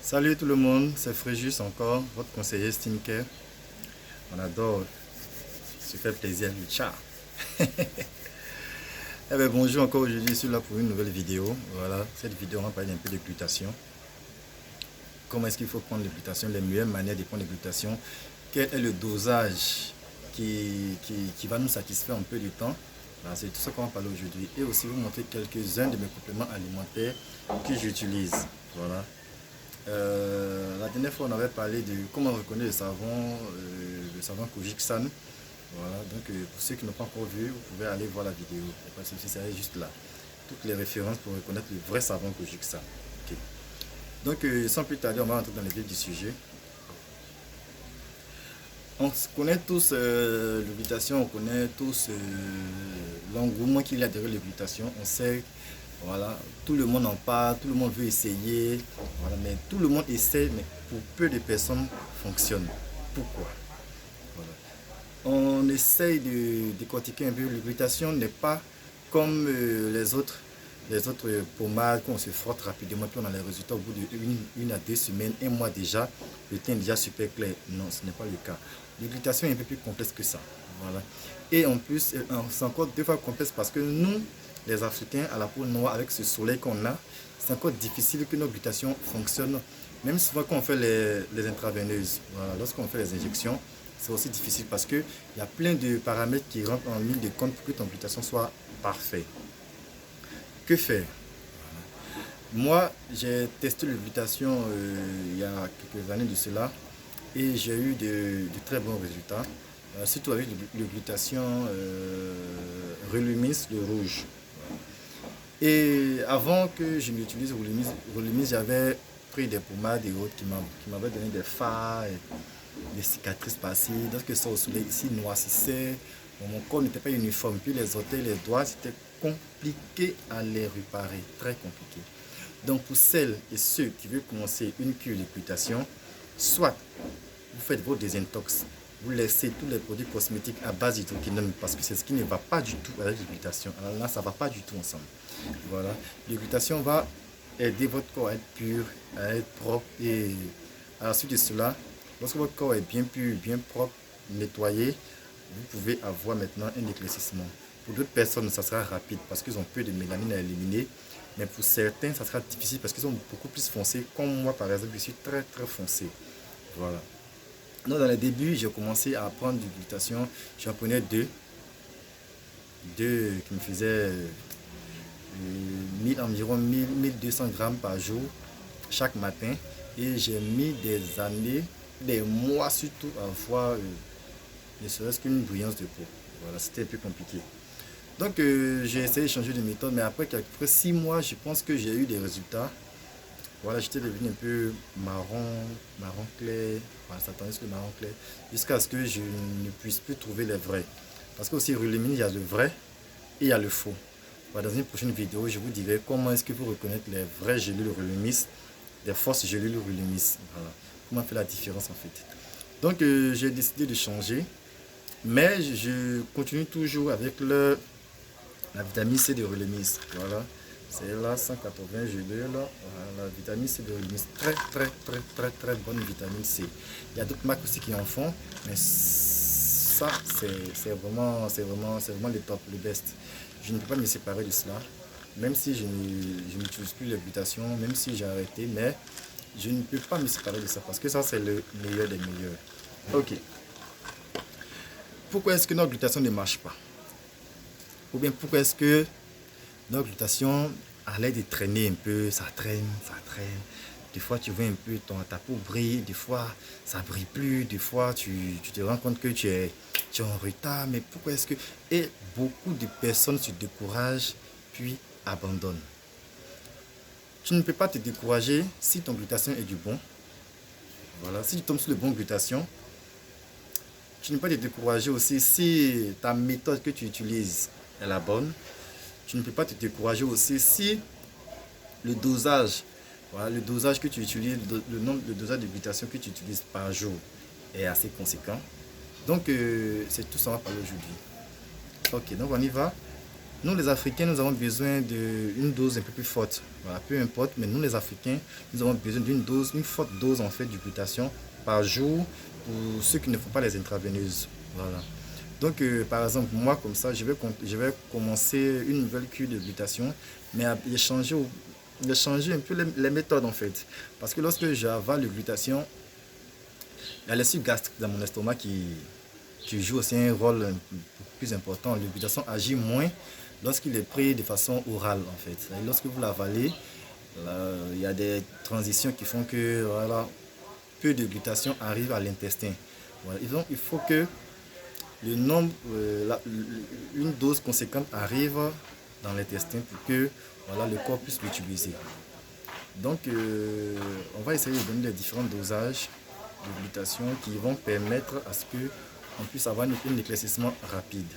Salut tout le monde, c'est Fréjus encore, votre conseiller skincare. On adore se faire plaisir du chat. Eh bien, bonjour encore aujourd'hui, je suis là pour une nouvelle vidéo. Voilà, cette vidéo on va parler un peu de glutation. Comment est-ce qu'il faut prendre les glutations, les meilleures manières de prendre les glutations. Quel est le dosage qui va nous satisfaire un peu du temps. Voilà, c'est tout ça qu'on va parler aujourd'hui. Et aussi vous montrer quelques-uns de mes compléments alimentaires que j'utilise. Voilà. La dernière fois on avait parlé de comment reconnaître le savon Kojic San. Voilà, donc pour ceux qui n'ont pas encore vu, vous pouvez aller voir la vidéo. Parce que ça est juste là. Toutes les références pour reconnaître le vrai savon Kojic San. Okay. Donc sans plus tarder, on va entrer dans le vif du sujet. On connaît tous le glutation, on connaît tous l'engouement qu'il y a derrière le glutation. On sait, voilà, tout le monde en parle, tout le monde veut essayer, voilà, mais tout le monde essaie, mais pour peu de personnes fonctionne. Pourquoi? Voilà. On essaye de décortiquer un peu. La glutation n'est pas comme les autres pommades qu'on se frotte rapidement, puis on a les résultats au bout de une à 2 semaines, un mois déjà, le teint est déjà super clair. Non, ce n'est pas le cas. La glutation est un peu plus complexe que ça. Voilà. Et en plus, c'est encore 2 fois complexe parce que nous, les Africains, à la peau noire, avec ce soleil qu'on a, c'est encore difficile que notre glutation fonctionne. Même souvent quand on fait les intraveineuses, voilà, lorsqu'on fait les injections, c'est aussi difficile parce qu'il y a plein de paramètres qui rentrent en ligne de compte pour que ton glutation soit parfaite. Que faire? Moi, j'ai testé la glutation il y a quelques années de cela et j'ai eu de très bons résultats, surtout avec le glutation Relumis, le rouge. Et avant que je n'utilise Relumis, j'avais pris des pommades et autres qui m'avaient donné des fards, des cicatrices par-ci. Lorsque ça au soleil ici noircissait, mon corps n'était pas uniforme. Puis les orteils, les doigts, c'était compliqué à les réparer, très compliqué. Donc pour celles et ceux qui veulent commencer une cure de glutation, soit vous faites vos désintox, vous laissez tous les produits cosmétiques à base d'hydroquinone parce que c'est ce qui ne va pas du tout avec la glutation. Alors là, ça ne va pas du tout ensemble. Voilà. La glutation va aider votre corps à être pur, à être propre. Et à la suite de cela, lorsque votre corps est bien pur, bien propre, nettoyé, vous pouvez avoir maintenant un éclaircissement. Pour d'autres personnes, ça sera rapide parce qu'ils ont peu de mélanine à éliminer. Mais pour certains, ça sera difficile parce qu'ils sont beaucoup plus foncés. Comme moi, par exemple, je suis très très foncé. Voilà. Donc, dans les débuts, j'ai commencé à prendre du glutation. J'en prenais deux qui me faisaient environ 1200 grammes par jour, chaque matin. Et j'ai mis des années, des mois surtout, à avoir ne serait-ce qu'une brillance de peau. Voilà, c'était un peu compliqué. Donc, j'ai essayé de changer de méthode, mais après 6 mois, je pense que j'ai eu des résultats. Voilà, j'étais devenu un peu marron clair, voilà, ça tendait sur le marron clair, jusqu'à ce que je ne puisse plus trouver les vrais. Parce qu'aussi, Relumis, il y a le vrai et il y a le faux. Voilà, dans une prochaine vidéo, je vous dirai comment est-ce que vous reconnaître les vraies gélules Relumis, des fausses gélules Relumis. Voilà, comment faire la différence en fait. Donc, j'ai décidé de changer, mais je continue toujours avec la vitamine C de Relumis. Voilà. C'est là, 180 gélules. Voilà, la vitamine C de Relumis. Très bonne vitamine C. Il y a d'autres marques aussi qui en font, mais ça, c'est vraiment le top, le best. Je ne peux pas me séparer de cela, même si je n'utilise plus les glutations, même si j'ai arrêté, mais je ne peux pas me séparer de ça parce que ça, c'est le meilleur des meilleurs. Ok. Pourquoi est-ce que notre glutation ne marche pas? Ou bien pourquoi est-ce que notre glutation, à l'aide de traîner un peu, ça traîne. Des fois, tu vois un peu ta peau brille, des fois, ça brille plus, des fois, tu te rends compte que tu es en retard, mais pourquoi est-ce que... Et beaucoup de personnes se découragent, puis abandonnent. Tu ne peux pas te décourager si ton glutation est du bon. Voilà, si tu tombes sur le bon glutation, tu ne peux pas te décourager aussi si ta méthode que tu utilises est la bonne. Tu ne peux pas te décourager aussi si le dosage, voilà, le dosage que tu utilises, le dosage de glutation que tu utilises par jour est assez conséquent. Donc, c'est tout ça qu'on va parler aujourd'hui. Ok, donc on y va. Nous les Africains, nous avons besoin d'une dose un peu plus forte. Voilà, peu importe, mais nous les Africains, nous avons besoin d'une dose, une forte dose en fait de glutation par jour pour ceux qui ne font pas les intraveineuses. Voilà. Donc par exemple, moi comme ça, je vais commencer une nouvelle cure de glutation, mais j'ai changé un peu les méthodes en fait. Parce que lorsque j'avale le glutation, il y a l'acide gastrique dans mon estomac qui joue aussi un rôle plus important. Le glutation agit moins lorsqu'il est pris de façon orale en fait. Et lorsque vous l'avalez, il y a des transitions qui font que voilà, peu de glutation arrive à l'intestin. Voilà. Donc il faut que le nombre, une dose conséquente arrive dans l'intestin pour que voilà, le corps puisse l'utiliser. Donc on va essayer de donner les différents dosages de glutation qui vont permettre à ce qu'on puisse avoir un éclaircissement rapide.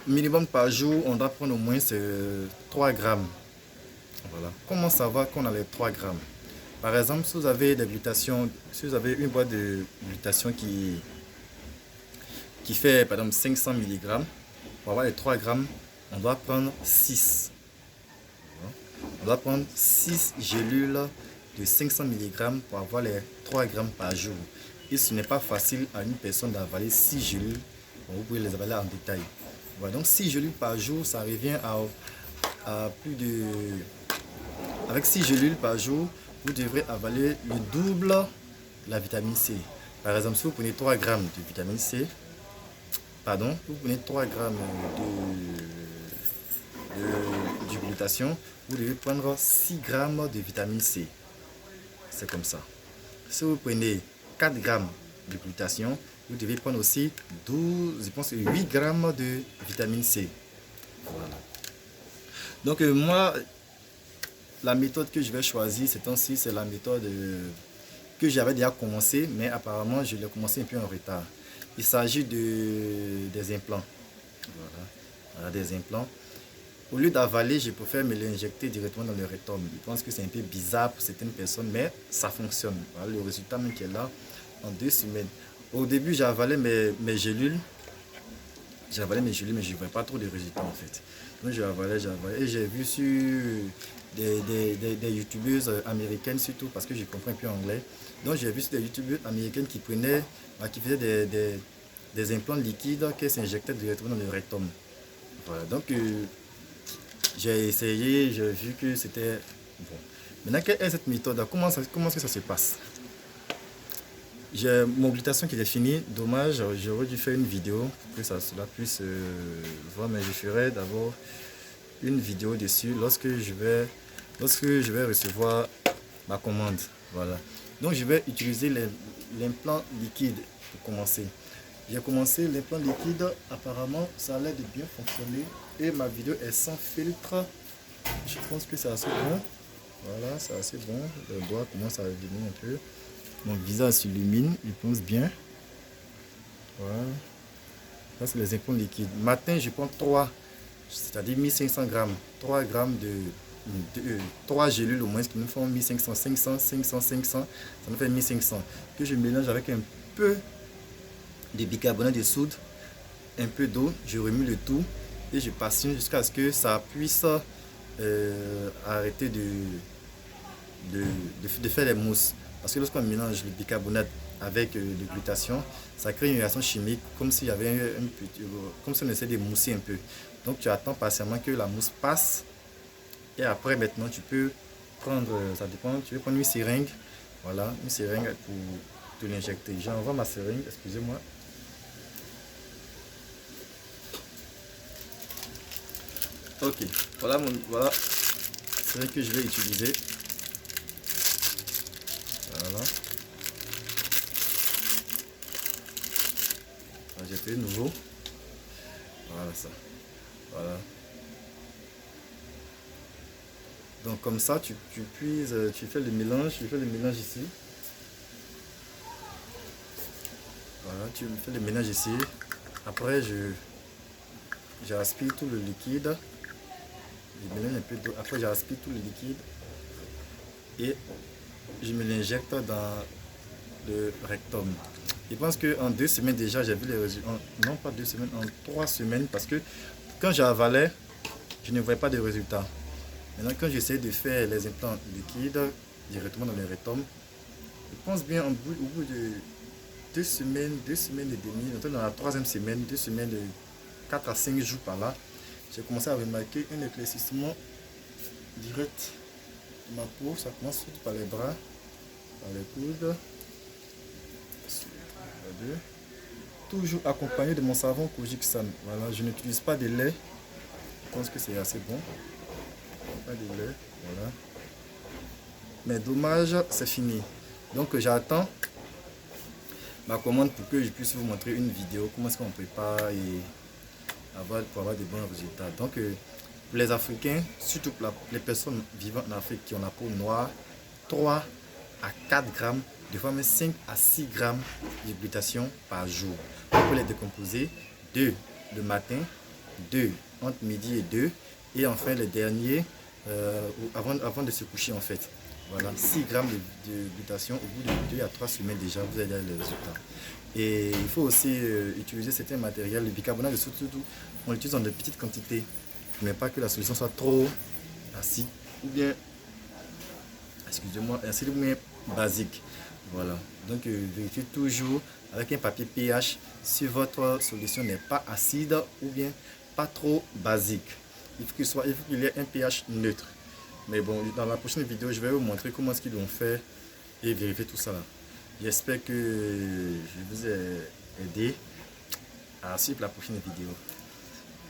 Minimum par jour, on doit prendre au moins 3 grammes. Voilà. Comment savoir qu'on a les 3 grammes? Par exemple, si vous avez des glutations, si vous avez une boîte de glutation qui fait par exemple 500 mg, pour avoir les 3 grammes, on doit prendre 6. On doit prendre 6 gélules de 500 mg pour avoir les 3 grammes par jour. Et ce n'est pas facile à une personne d'avaler 6 gélules. Vous pouvez les avaler en détail. Voilà, donc 6 gélules par jour, ça revient à plus de... Avec 6 gélules par jour, vous devrez avaler le double de la vitamine C. Par exemple, si vous prenez 3 grammes de vitamine C, pardon, vous prenez 3 grammes de glutation, vous devez prendre 6 grammes de vitamine C. C'est comme ça. Si vous prenez 4 grammes de glutation, vous devez prendre aussi 8 grammes de vitamine C. Voilà. Donc moi, la méthode que je vais choisir ces temps-ci, c'est la méthode que j'avais déjà commencé, mais apparemment je l'ai commencé un peu en retard. Il s'agit des implants. Voilà, des implants. Au lieu d'avaler, je préfère me l'injecter directement dans le rectum. Je pense que c'est un peu bizarre pour certaines personnes, mais ça fonctionne. Voilà, le résultat même qui est là en 2 semaines. Au début, j'avalais mes gélules. J'avalais mes gélules, mais je ne voyais pas trop de résultats en fait. Donc j'avalais. Et j'ai vu sur des youtubeuses américaines surtout, parce que je comprends un peu anglais. Donc j'ai vu sur des youtubeuses américaines qui faisaient des implants liquides qui s'injectaient directement dans le rectum. Voilà, donc j'ai essayé, j'ai vu que c'était bon. Maintenant, quelle est cette méthode? Comment est-ce que ça se passe? J'ai mon glutation qui est finie. Dommage, j'aurais dû faire une vidéo pour que cela puisse voir, mais je ferai d'abord une vidéo dessus lorsque je vais recevoir ma commande. Voilà. Donc je vais utiliser l'implant liquide pour commencer. J'ai commencé l'implant liquide, apparemment ça a l'air de bien fonctionner et ma vidéo est sans filtre. Je pense que c'est assez bon. Voilà, c'est assez bon. Le doigt commence à venir un peu. Mon visage s'illumine, il pense bien. Voilà. Ça c'est les implants liquides. Matin, je prends 3, c'est-à-dire 1500 grammes. 3 grammes de 3 gélules au moins qui nous font 1500, 500, 500, 500. Ça nous fait 1500. Que je mélange avec un peu de bicarbonate de soude, un peu d'eau, je remue le tout et je patiente jusqu'à ce que ça puisse arrêter de faire les mousses. Parce que lorsqu'on mélange le bicarbonate avec le glutation, ça crée une réaction chimique comme s'il y avait comme si on essayait de mousser un peu. Donc tu attends patiemment que la mousse passe et après maintenant tu peux prendre, ça dépend, tu veux prendre une seringue, voilà, une seringue pour te l'injecter. J'envoie ma seringue, excusez-moi. Ok, voilà c'est vrai que je vais utiliser. Voilà. J'ai fait nouveau. Voilà ça. Voilà. Donc comme ça, tu puises, tu fais le mélange, ici. Voilà, tu fais le mélange ici. Après, j'aspire tout le liquide. Je mélange un peu d'eau. Après, j'aspire tout le liquide et je me l'injecte dans le rectum. Je pense qu'en 2 semaines déjà, j'ai vu les résultats. Non, pas 2 semaines, en 3 semaines, parce que quand j'avalais, je ne voyais pas de résultat. Maintenant, quand j'essaie de faire les implants liquides directement dans le rectum, je pense bien au bout de 2 semaines et demie, dans la troisième semaine, 2 semaines, de 4 à 5 jours par là, j'ai commencé à remarquer un éclaircissement direct de ma peau. Ça commence surtout par les bras, par les coudes, toujours accompagné de mon savon Kojic San. Voilà, je n'utilise pas de lait, je pense que c'est assez bon. Pas de lait, voilà. Mais dommage, c'est fini. Donc j'attends ma commande pour que je puisse vous montrer une vidéo, comment est-ce qu'on prépare et pour avoir de bons résultats. Donc pour les Africains, surtout pour les personnes vivant en Afrique qui ont la peau noire, 3 à 4 grammes, des fois même 5 à 6 grammes de glutathion par jour. On peut les décomposer, 2 le matin, 2 entre midi et 2, et enfin le dernier avant de se coucher en fait. Voilà, 6 grammes de glutathion au bout de 2 à 3 semaines déjà, vous allez les résultats. Et il faut aussi utiliser certains matériels. Le bicarbonate de soude, surtout, on l'utilise dans de petites quantités. Mais pas que la solution soit trop acide ou bien, excusez-moi, acide ou bien basique. Voilà, donc vérifiez toujours avec un papier pH si votre solution n'est pas acide ou bien pas trop basique. Il faut qu'il y ait un pH neutre. Mais bon, dans la prochaine vidéo, je vais vous montrer comment est-ce qu'ils vont faire et vérifier tout ça là. J'espère que je vous ai aidé à suivre la prochaine vidéo.